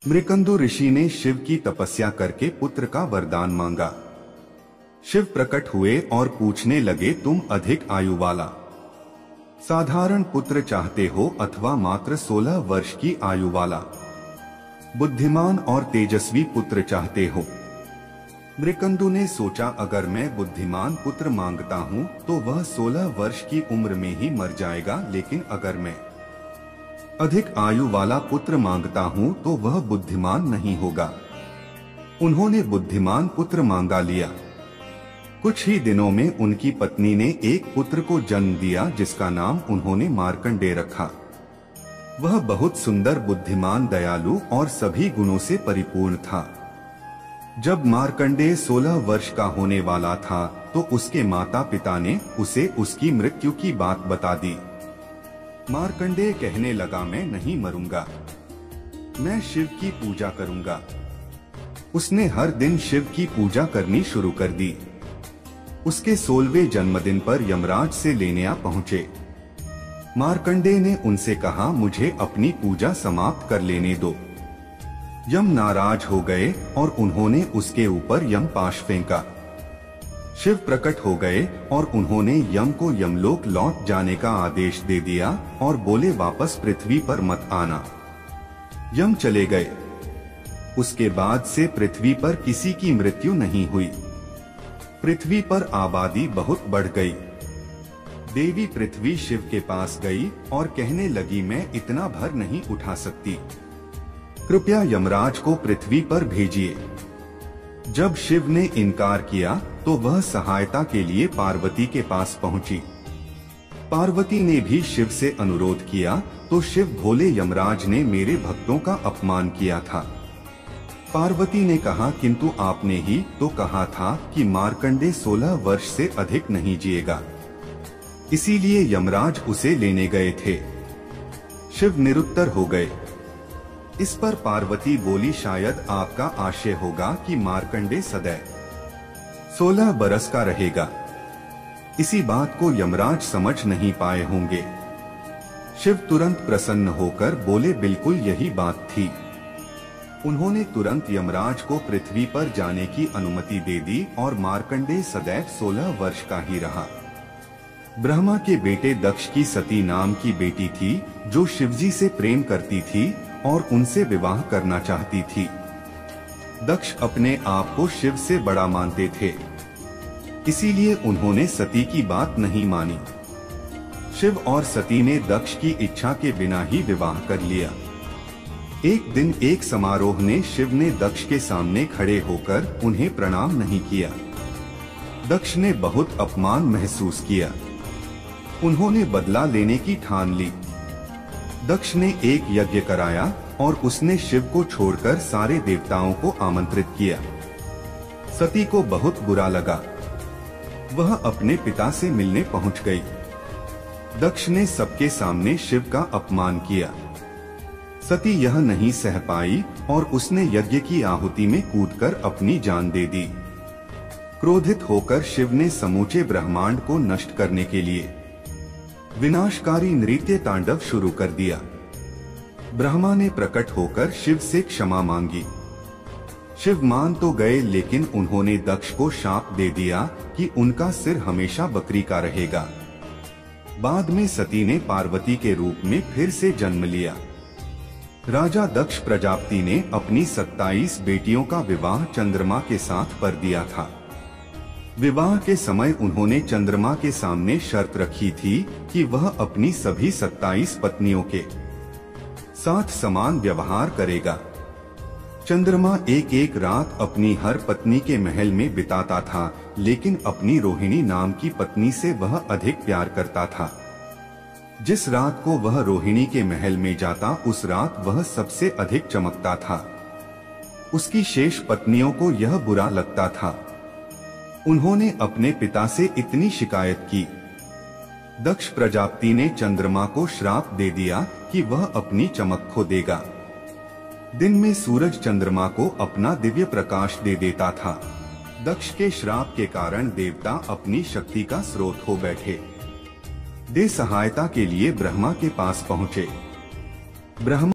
मृकंदु ऋषि ने शिव की तपस्या करके पुत्र का वरदान मांगा। शिव प्रकट हुए और पूछने लगे, तुम अधिक आयु वाला साधारण पुत्र चाहते हो अथवा मात्र 16 वर्ष की आयु वाला बुद्धिमान और तेजस्वी पुत्र चाहते हो? मृकंदु ने सोचा, अगर मैं बुद्धिमान पुत्र मांगता हूँ तो वह 16 वर्ष की उम्र में ही मर जाएगा, लेकिन अगर मैं अधिक आयु वाला पुत्र मांगता हूँ तो वह बुद्धिमान नहीं होगा। उन्होंने बुद्धिमान पुत्र मांगा लिया। कुछ ही दिनों में उनकी पत्नी ने एक पुत्र को जन्म दिया, जिसका नाम उन्होंने मार्कंडेय रखा। वह बहुत सुंदर, बुद्धिमान, दयालु और सभी गुणों से परिपूर्ण था। जब मार्कंडेय 16 वर्ष का होने वाला था तो उसके माता पिता ने उसे उसकी मृत्यु की बात बता दी। मार्कंडेय कहने लगा, मैं नहीं मरूंगा, मैं शिव की पूजा करूंगा। उसने हर दिन शिव की पूजा करनी शुरू कर दी। उसके 16वें जन्मदिन पर यमराज से लेने आ पहुंचे। मार्कंडेय ने उनसे कहा, मुझे अपनी पूजा समाप्त कर लेने दो। यम नाराज हो गए और उन्होंने उसके ऊपर यम पाश फेंका। शिव प्रकट हो गए और उन्होंने यम को यमलोक लौट जाने का आदेश दे दिया और बोले, वापस पृथ्वी पर मत आना। यम चले गए। उसके बाद से पृथ्वी पर किसी की मृत्यु नहीं हुई। पृथ्वी पर आबादी बहुत बढ़ गई। देवी पृथ्वी शिव के पास गई और कहने लगी, मैं इतना भार नहीं उठा सकती, कृपया यमराज को पृथ्वी पर भेजिए। जब शिव ने इनकार किया तो वह सहायता के लिए पार्वती के पास पहुंची। पार्वती ने भी शिव से अनुरोध किया तो शिव बोले, यमराज ने मेरे भक्तों का अपमान किया था। पार्वती ने कहा, किंतु आपने ही तो कहा था कि मार्कंडेय 16 वर्ष से अधिक नहीं जिएगा, इसीलिए यमराज उसे लेने गए थे। शिव निरुत्तर हो गए। इस पर पार्वती बोली, शायद आपका आशय होगा कि मार्कंडेय सदैव 16 बरस का रहेगा। इसी बात को यमराज समझ नहीं पाए होंगे। शिव तुरंत प्रसन्न होकर बोले, बिल्कुल यही बात थी। उन्होंने तुरंत यमराज को पृथ्वी पर जाने की अनुमति दे दी और मार्कंडेय सदैव 16 वर्ष का ही रहा। ब्रह्मा के बेटे दक्ष की सती नाम की बेटी थी, जो शिवजी से प्रेम करती थी और उनसे विवाह करना चाहती थी। दक्ष अपने आप को शिव से बड़ा मानते थे, इसीलिए उन्होंने सती की बात नहीं मानी। शिव और सती ने दक्ष की इच्छा के बिना ही विवाह कर लिया। एक दिन एक समारोह ने शिव ने दक्ष के सामने खड़े होकर उन्हें प्रणाम नहीं किया। दक्ष ने बहुत अपमान महसूस किया। उन्होंने बदला लेने की ठान ली। दक्ष ने एक यज्ञ कराया और उसने शिव को छोड़कर सारे देवताओं को आमंत्रित किया। सती को बहुत बुरा लगा। वह अपने पिता से मिलने पहुंच गई। दक्ष ने सबके सामने शिव का अपमान किया। सती यह नहीं सह पाई और उसने यज्ञ की आहुति में कूदकर अपनी जान दे दी। क्रोधित होकर शिव ने समूचे ब्रह्मांड को नष्ट करने के लिए विनाशकारी नृत्य तांडव शुरू कर दिया। ब्रह्मा ने प्रकट होकर शिव से क्षमा मांगी। शिव मान तो गए, लेकिन उन्होंने दक्ष को शाप दे दिया कि उनका सिर हमेशा बकरी का रहेगा। बाद में सती ने पार्वती के रूप में फिर से जन्म लिया। राजा दक्ष प्रजापति ने अपनी 27 बेटियों का विवाह चंद्रमा के साथ कर दिया था। विवाह के समय उन्होंने चंद्रमा के सामने शर्त रखी थी कि वह अपनी सभी 27 पत्नियों के साथ समान व्यवहार करेगा। चंद्रमा एक एक रात अपनी हर पत्नी के महल में बिताता था, लेकिन अपनी रोहिणी नाम की पत्नी से वह अधिक प्यार करता था। जिस रात को वह रोहिणी के महल में जाता, उस रात वह सबसे अधिक चमकता था। उसकी शेष पत्नियों को यह बुरा लगता था। उन्होंने अपने पिता से इतनी शिकायत की। दक्ष प्रजापति ने चंद्रमा को श्राप दे दिया कि वह अपनी चमक खो देगा। दिन में सूरज चंद्रमा को अपना दिव्य प्रकाश दे देता था। दक्ष के श्राप के कारण देवता अपनी शक्ति का स्रोत हो बैठे। दे सहायता के लिए ब्रह्मा के पास पहुँचे। ब्रह्मा